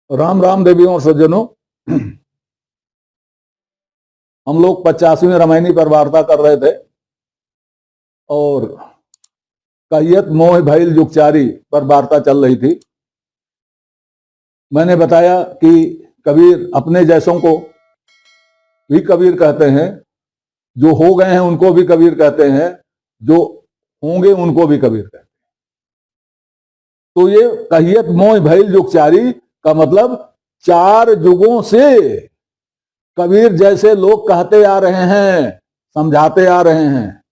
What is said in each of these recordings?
राम राम देवियों और सज्जनों। हम लोग 50वीं रामायणी पर वार्ता कर रहे थे और कहियत मोह भइल जुगचारी पर वार्ता चल रही थी। मैंने बताया कि कबीर अपने जैसों को भी कबीर कहते हैं, जो हो गए हैं उनको भी कबीर कहते हैं, जो होंगे उनको भी कबीर कहते हैं। तो ये कहियत मोह भइल जुगचारी का मतलब 4 युगों से कबीर जैसे लोग कहते आ रहे हैं, समझाते आ रहे हैं।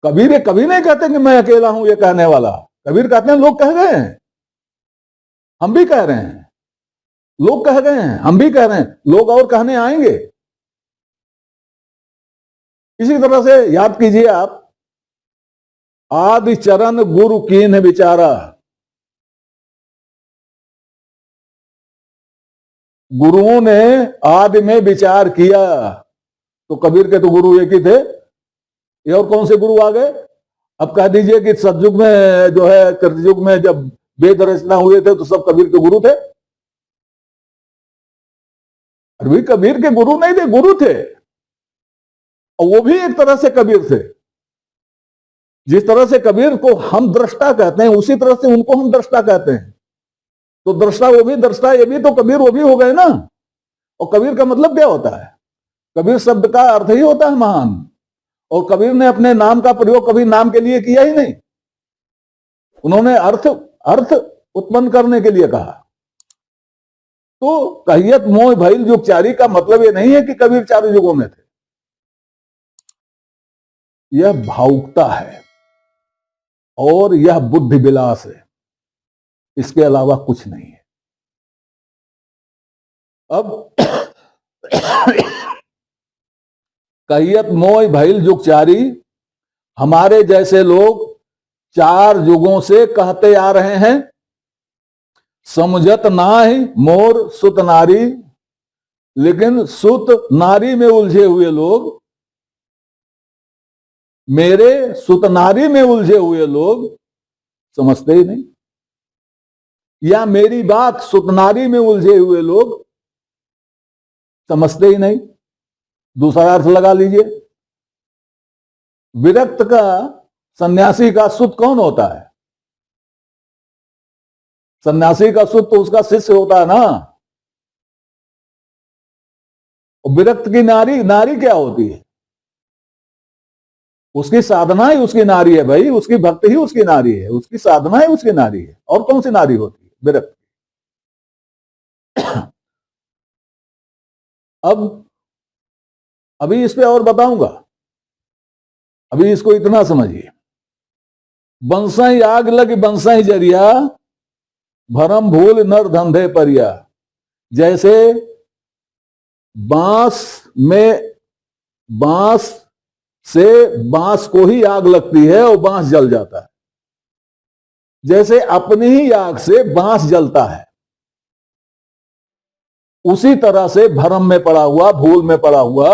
कबीर ये कभी नहीं कहते कि मैं अकेला हूं ये कहने वाला। कबीर कहते हैं लोग कह गए हैं, हम भी कह रहे हैं। लोग कह गए हैं, हम भी कह रहे हैं, लोग और कहने आएंगे। इसी तरह से याद कीजिए आप, आदि चरण गुरु कीन्ह विचारा। गुरुओं ने आदि में विचार किया। तो कबीर के तो गुरु एक ही थे, ये और कौन से गुरु आ गए? अब कह दीजिए कि सतयुग में जो है, कृतयुग में जब वेद रचना हुए थे तो सब कबीर के गुरु थे। अरे कबीर के गुरु नहीं थे, गुरु थे, और वो भी एक तरह से कबीर थे। जिस तरह से कबीर को हम दृष्टा कहते हैं, उसी तरह से उनको हम दृष्टा कहते हैं। तो दृष्टा वो भी, दृष्टा ये भी, तो कबीर वो भी हो गए ना। और कबीर का मतलब क्या होता है? कबीर शब्द का अर्थ ही होता है महान। और कबीर ने अपने नाम का प्रयोग कभी नाम के लिए किया ही नहीं, उन्होंने अर्थ उत्पन्न करने के लिए कहा। तो कहियत मोह भइल जुगचारी का मतलब ये नहीं है कि कबीर 4 युगों में थे। यह भावुकता है और यह बुद्धि विलास है, इसके अलावा कुछ नहीं है। अब कहियत मोह भइल जुगचारी, हमारे जैसे लोग 4 युगों से कहते आ रहे हैं। समझत नाहि मोर सुत नारी, लेकिन सुत नारी में उलझे हुए लोग, मेरे सुत नारी में उलझे हुए लोग समझते ही नहीं, या मेरी बात सुत नारी में उलझे हुए लोग समझते ही नहीं। दूसरा अर्थ लगा लीजिए, विरक्त का, सन्यासी का सुत कौन होता है? सन्यासी का सुत तो उसका शिष्य होता है ना। और विरक्त की नारी, नारी क्या होती है? उसकी साधना ही उसकी नारी है भाई, उसकी भक्ति ही उसकी नारी है, उसकी साधना ही उसकी नारी है। और कौन सी नारी होती है? विरक्त। अब अभी इस पे और बताऊंगा, अभी इसको इतना समझिए। बंसाई आग लग बंसाई जरिया, भरम भूल नर धंधे परिया। जैसे बांस में, बांस से बांस को ही आग लगती है और बांस जल जाता है, जैसे अपनी ही आग से बांस जलता है, उसी तरह से भरम में पड़ा हुआ, भूल में पड़ा हुआ,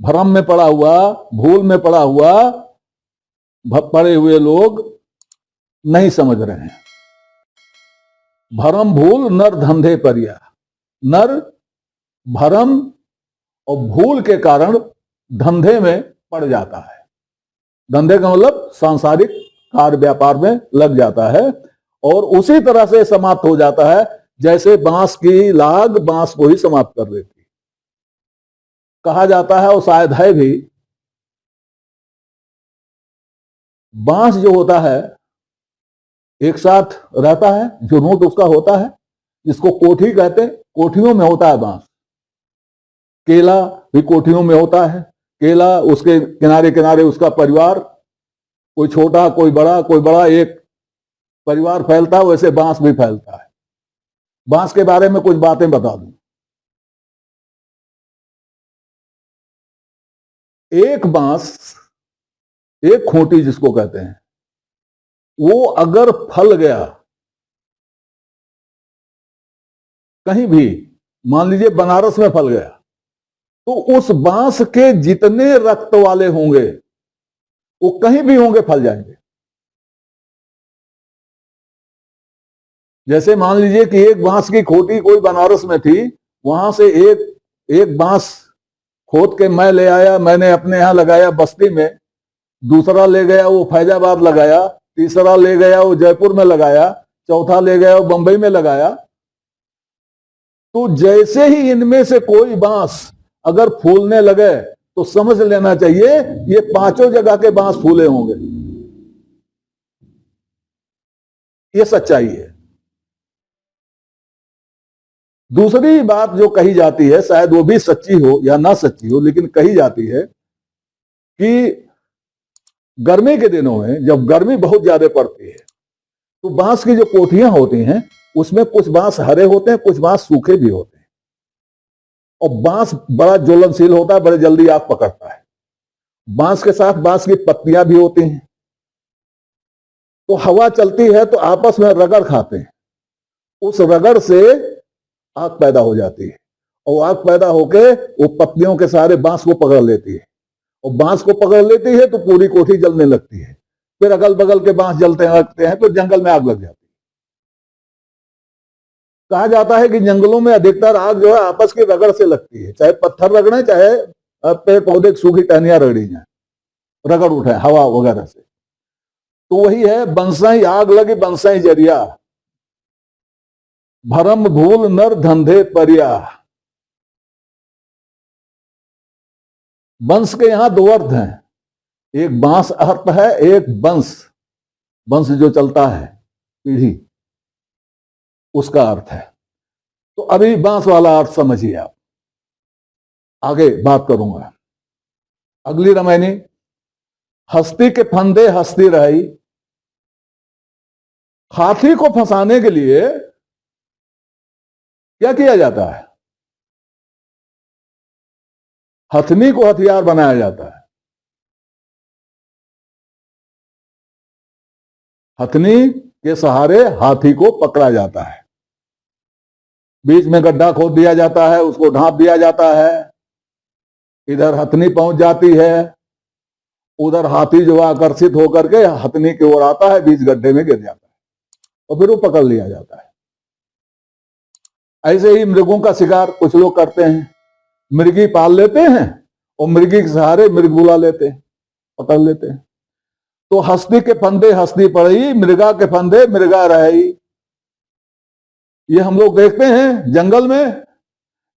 भ्रम में पड़ा हुआ, भूल में पड़ा हुआ, पड़े हुए लोग नहीं समझ रहे हैं। भरम भूल नर धंधे परिया। नर भरम और भूल के कारण धंधे में पड़ जाता है। धंधे का मतलब सांसारिक कार्य व्यापार में लग जाता है, और उसी तरह से समाप्त हो जाता है जैसे बांस की लाग बांस को ही समाप्त कर देती। कहा जाता है, और शायद है भी, बांस जो होता है एक साथ रहता है, जो रूट उसका होता है, जिसको कोठी कहते हैं, कोठियों में होता है बांस। केला भी कोठियों में होता है। केला, उसके किनारे किनारे उसका परिवार, कोई छोटा कोई बड़ा एक परिवार फैलता है, वैसे बांस भी फैलता है। बांस के बारे में कुछ बातें बता दूं। एक बांस, एक खूंटी जिसको कहते हैं, वो अगर फल गया कहीं भी, मान लीजिए बनारस में फल गया, तो उस बांस के जितने रक्त वाले होंगे वो कहीं भी होंगे फल जाएंगे। जैसे मान लीजिए कि एक बांस की खोटी कोई बनारस में थी, वहां से एक एक बांस खोद के मैं ले आया, मैंने अपने यहां लगाया बस्ती में, दूसरा ले गया वो फैजाबाद लगाया, तीसरा ले गया वो जयपुर में लगाया, चौथा ले गया वो बंबई में लगाया। तो जैसे ही इनमें से कोई बांस अगर फूलने लगे तो समझ लेना चाहिए ये पांचों जगह के बांस फूले होंगे। ये सच्चाई है। दूसरी बात जो कही जाती है, शायद वो भी सच्ची हो या ना सच्ची हो, लेकिन कही जाती है कि गर्मी के दिनों में जब गर्मी बहुत ज्यादा पड़ती है तो बांस की जो कोठियां होती हैं उसमें कुछ बांस हरे होते हैं, कुछ बांस सूखे भी होते हैं, और बांस बड़ा ज्वलनशील होता है, बड़े जल्दी आग पकड़ता है। बांस के साथ बांस की पत्तियां भी होती हैं, तो हवा चलती है तो आपस में रगड़ खाते हैं, उस रगड़ से आग पैदा हो जाती है, और आग पैदा होके वो पत्तियों के सारे बांस को पकड़ लेती है, और बांस को पकड़ लेती है तो पूरी कोठी जलने लगती है। फिर अगल बगल के बांस जलते लगते हैं तो जंगल में आग लग जाती है। कहा जाता है कि जंगलों में अधिकतर आग जो है आपस की रगड़ से लगती है, चाहे पत्थर रगड़े, चाहे पेड़ पौधे सूखी टहनियां रगड़ी जाए, रगड़ उठे हवा वगैरह से। तो वही है, बंसाई आग लगी बंसाई जरिया, भरम भूल नर धंधे परिया। बंस के यहां दो अर्थ हैं, एक बांस अर्थ है, एक बंस, बंस जो चलता है पीढ़ी, उसका अर्थ है। तो अभी बांस वाला अर्थ समझिए आप, आगे बात करूंगा। अगली रामायणी, हस्ती के फंदे हस्ती रही। हाथी को फंसाने के लिए क्या किया जाता है? हथनी को हथियार बनाया जाता है। हथनी के सहारे हाथी को पकड़ा जाता है, बीच में गड्ढा खोद दिया जाता है, उसको ढांप दिया जाता है, इधर हथनी पहुंच जाती है, उधर हाथी जो आकर्षित होकर के हथनी की ओर आता है, बीच गड्ढे में गिर जाता है और फिर वो पकड़ लिया जाता है। ऐसे ही मृगों का शिकार कुछ लोग करते हैं, मृगी पाल लेते हैं और मृगी के सहारे मृग बुला लेते हैं, पकड़ लेते हैं। तो हस्ती के फंदे हस्ती पड़ी, मृगा के फंदे मृगा रही। ये हम लोग देखते हैं जंगल में,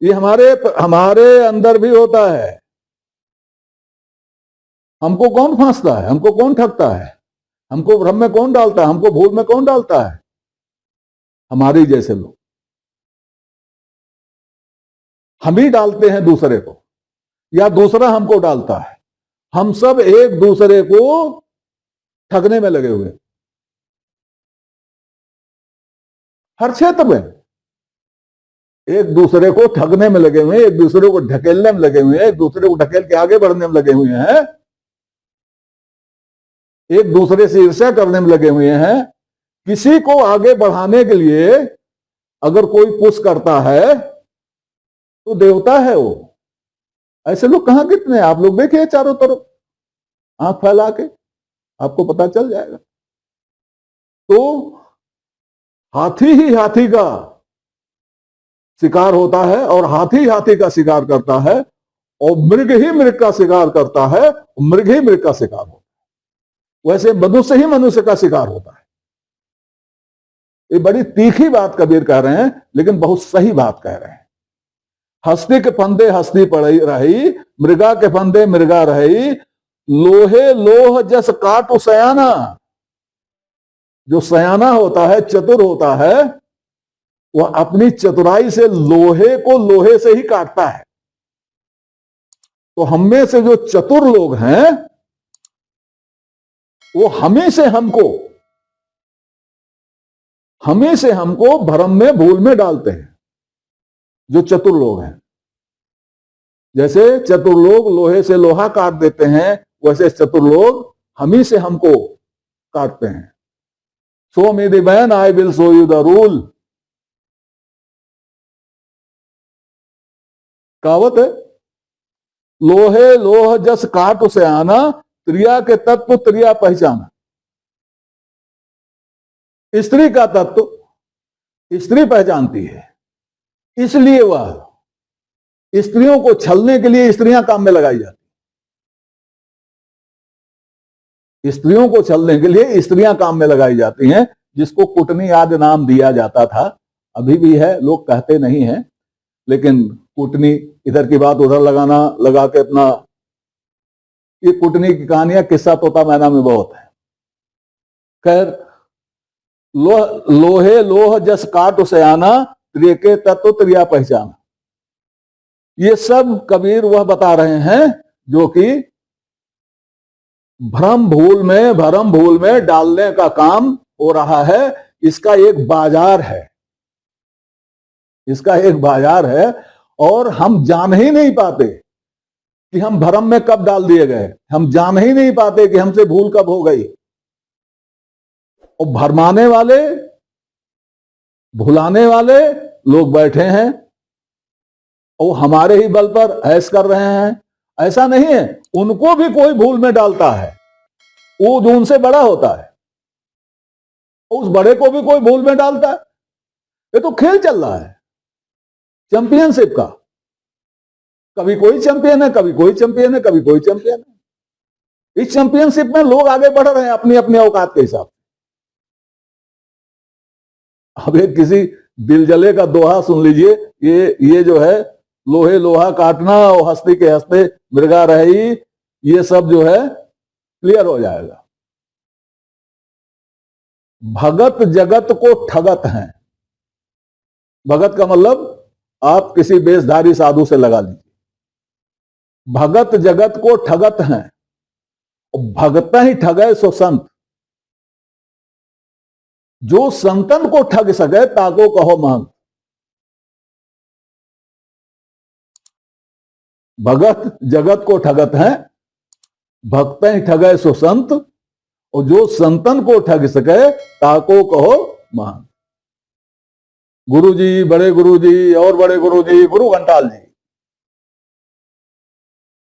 ये हमारे हमारे अंदर भी होता है। हमको कौन फांसता है, हमको कौन ठगता है, हमको भ्रम में कौन डालता है, हमको भूल में कौन डालता है? हमारे जैसे लोग। हम ही डालते हैं दूसरे को, या दूसरा हमको डालता है। हम सब एक दूसरे को ठगने में लगे हुए, हर क्षेत्र में एक दूसरे को ठगने में लगे हुए हैं, एक दूसरे को ढकेलने में लगे हुए हैं, एक दूसरे को ढकेल के आगे बढ़ने में लगे हुए हैं, एक दूसरे से ईर्ष्या करने में लगे हुए हैं। किसी को आगे बढ़ाने के लिए अगर कोई पुश करता है तो देवता है वो। ऐसे लोग कहां कितने, आप लोग देखिए चारों तरफ, आंख फैला के आपको पता चल जाएगा। तो हाथी ही हाथी का शिकार होता है और हाथी हाथी का शिकार करता है, और मृग ही मृग का शिकार करता है, मृग ही मृग का शिकार होता है। वैसे मनुष्य ही मनुष्य का शिकार होता है। ये बड़ी तीखी बात कबीर कह रहे हैं, लेकिन बहुत सही बात कह रहे हैं। हस्ती के फंदे हस्ती पड़ी रही, मृगा के फंदे मृगा रही, लोहे लोह जस काटु सयाना। जो सयाना होता है, चतुर होता है, वह अपनी चतुराई से लोहे को लोहे से ही काटता है। तो हम में से जो चतुर लोग हैं वो हमें से हमको भ्रम में भूल में डालते हैं, जो चतुर लोग हैं। जैसे चतुर लोग लोहे से लोहा काट देते हैं, वैसे चतुर लोग हम ही से हमको काटते हैं। So may the man I will show you the rule. कहावत है, लोहे लोह जस काट से आना, त्रिया के तत्व त्रिया पहचाना। स्त्री का तत्व स्त्री पहचानती है, इसलिए वह स्त्रियों को छलने के लिए स्त्रियां काम में लगाई जाती, स्त्रियों को छलने के लिए स्त्रियां काम में लगाई जाती हैं, जिसको कुटनी आदि नाम दिया जाता था, अभी भी है, लोग कहते नहीं हैं, लेकिन कुटनी, इधर की बात उधर लगाना, लगा के अपना, ये कुटनी की कहानियां किस्सा तोता मैना में बहुत है। खैर, लोहे लोह जस काट उसे आना, त्रिके तत्व त्रिया पहचाना, ये सब कबीर वह बता रहे हैं जो कि भ्रम भूल में डालने का काम हो रहा है। इसका एक बाजार है, इसका एक बाजार है, और हम जान ही नहीं पाते कि हम भ्रम में कब डाल दिए गए, हम जान ही नहीं पाते कि हमसे भूल कब हो गई। और भरमाने वाले, भुलाने वाले लोग बैठे हैं और हमारे ही बल पर ऐश कर रहे हैं। ऐसा नहीं है, उनको भी कोई भूल में डालता है, वो जो उनसे बड़ा होता है, उस बड़े को भी कोई भूल में डालता है। ये तो खेल चल रहा है चैंपियनशिप का, कभी कोई चैंपियन है, कभी कोई चैंपियन है, कभी कोई चैंपियन है। इस चैंपियनशिप में लोग आगे बढ़ रहे हैं अपनी अपनी औकात के हिसाब से। अब एक किसी दिल जले का दोहा सुन लीजिए, ये जो है, लोहे लोहा काटना और हस्ती के हंसते मृगा रही, ये सब जो है क्लियर हो जाएगा। भगत जगत को ठगत हैं, भगत का मतलब आप किसी बेशधारी साधु से लगा लीजिए, भगत जगत को ठगत हैं, भगत ही ठगे सो संत, जो संतन को ठग सके ताको कहो महंत। भगत जगत को ठगत हैं, भक्त ही ठगे सो संत, और जो संतन को ठग सके ताको कहो महंत। गुरु जी, बड़े गुरु जी और बड़े गुरु जी, गुरु घंटाल जी,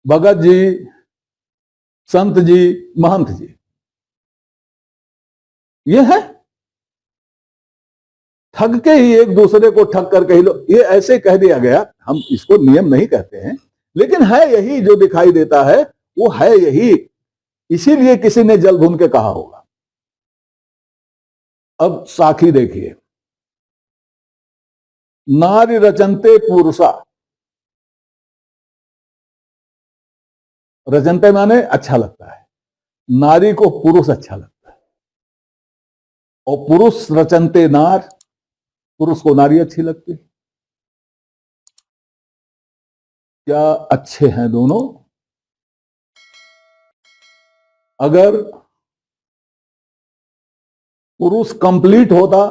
भगत जी, संत जी, महंत जी, ये है ठग के ही एक दूसरे को ठग करके ही लो। ये ऐसे कह दिया गया, हम इसको नियम नहीं कहते हैं, लेकिन है यही जो दिखाई देता है, वो है यही, इसीलिए किसी ने जल भून के कहा होगा। अब साखी देखिए, नारी रचनते पुरुषा, रचनते माने अच्छा लगता है, नारी को पुरुष अच्छा लगता है, और पुरुष रचनते नार, पुरुष को नारी अच्छी लगती है। क्या अच्छे हैं दोनों? अगर पुरुष कंप्लीट होता,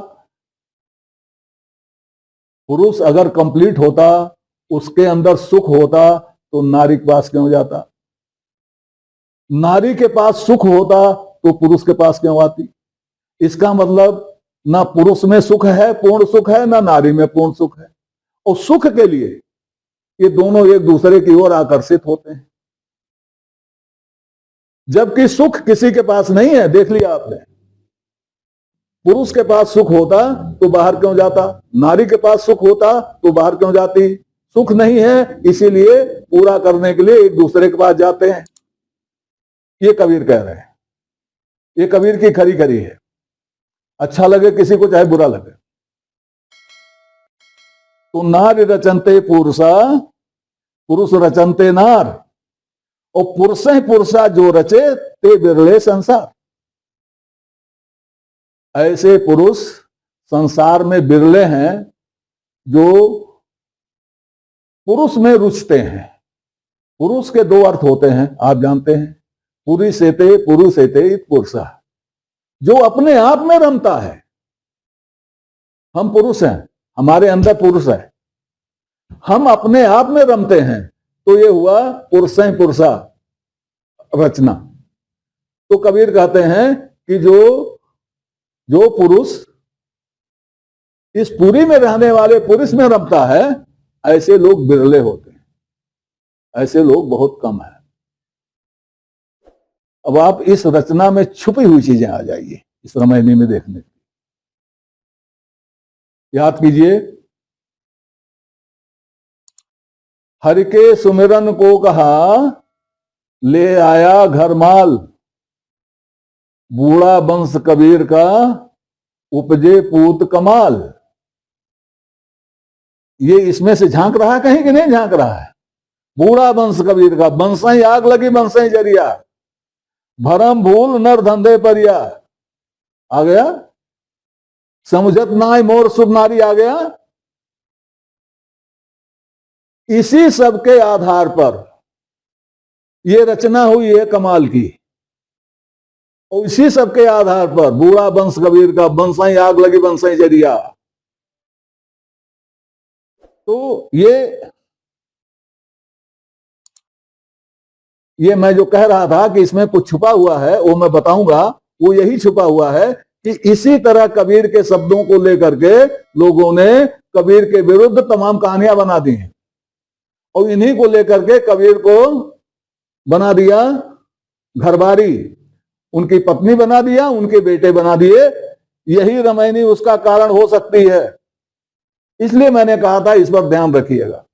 पुरुष अगर कंप्लीट होता, उसके अंदर सुख होता, तो नारी के पास क्यों जाता? नारी के पास सुख होता तो पुरुष के पास क्यों आती? इसका मतलब ना पुरुष में सुख है, पूर्ण सुख है, ना नारी में पूर्ण सुख है। और सुख के लिए ये दोनों एक दूसरे की ओर आकर्षित होते हैं, जबकि सुख किसी के पास नहीं है। देख लिया आपने, पुरुष के पास सुख होता तो बाहर क्यों जाता, नारी के पास सुख होता तो बाहर क्यों जाती? सुख नहीं है, इसीलिए पूरा करने के लिए एक दूसरे के पास जाते हैं। ये कबीर कह रहे हैं, ये कबीर की खरी खरी है। अच्छा लगे किसी को, चाहे बुरा लगे। तो नारी रचनते पुरुषा, पुरुष रचनते नार, और पुरुष ही पुरुषा जो रचे ते बिरले संसार। ऐसे पुरुष संसार में बिरले हैं जो पुरुष में रुचते हैं। पुरुष के दो अर्थ होते हैं, आप जानते हैं, पुरुषेते पुरुषेते पुरुषा, जो अपने आप में रमता है। हम पुरुष हैं, हमारे अंदर पुरुष है, हम अपने आप में रमते हैं, तो ये हुआ पुरुष पुरुषा रचना। तो कबीर कहते हैं कि जो पुरुष इस पुरी में रहने वाले पुरुष में रमता है, ऐसे लोग बिरले होते हैं, ऐसे लोग बहुत कम हैं। अब आप इस रचना में छुपी हुई चीजें आ जाइए इस रामायणी में देखने। याद कीजिए, हरि के सुमिरन को कहा ले आया घर माल, बूढ़ा वंश कबीर का उपजे पूत कमाल। ये इसमें से झांक रहा है कहीं कि नहीं झांक रहा है? बूढ़ा वंश कबीर का, बंसई आग लगी बंसई जरिया, भरम भूल नर धंधे परिया, आ गया समझत नाय मोर शुभ नारी, आ गया। इसी सब के आधार पर ये रचना हुई है कमाल की, और इसी सब के आधार पर बूढ़ा वंश कबीर का, बंसई आग लगी बंसई जरिया। तो ये मैं जो कह रहा था कि इसमें कुछ छुपा हुआ है, वो मैं बताऊंगा। वो यही छुपा हुआ है कि इसी तरह कबीर के शब्दों को लेकर के लोगों ने कबीर के विरुद्ध तमाम कहानियां बना दी हैं, और इन्हीं को लेकर के कबीर को बना दिया घरबारी, उनकी पत्नी बना दिया, उनके बेटे बना दिए। यही रामायणी उसका कारण हो सकती है। इसलिए मैंने कहा था इस पर ध्यान रखिएगा।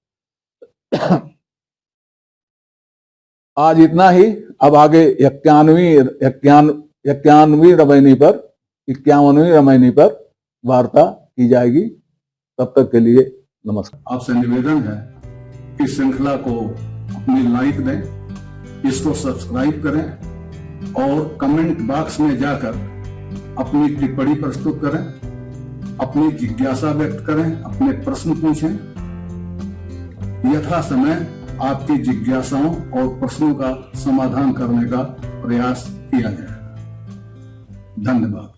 आज इतना ही। अब आगे 51वीं रामायणी पर वार्ता की जाएगी। तब तक के लिए नमस्कार। आपसे निवेदन है कि श्रृंखला को अपनी लाइक दें, इसको सब्सक्राइब करें और कमेंट बॉक्स में जाकर अपनी टिप्पणी प्रस्तुत करें, अपनी जिज्ञासा व्यक्त करें, अपने प्रश्न पूछें। यथा समय आपकी जिज्ञासाओं और प्रश्नों का समाधान करने का प्रयास किया जाएगा। धन्यवाद।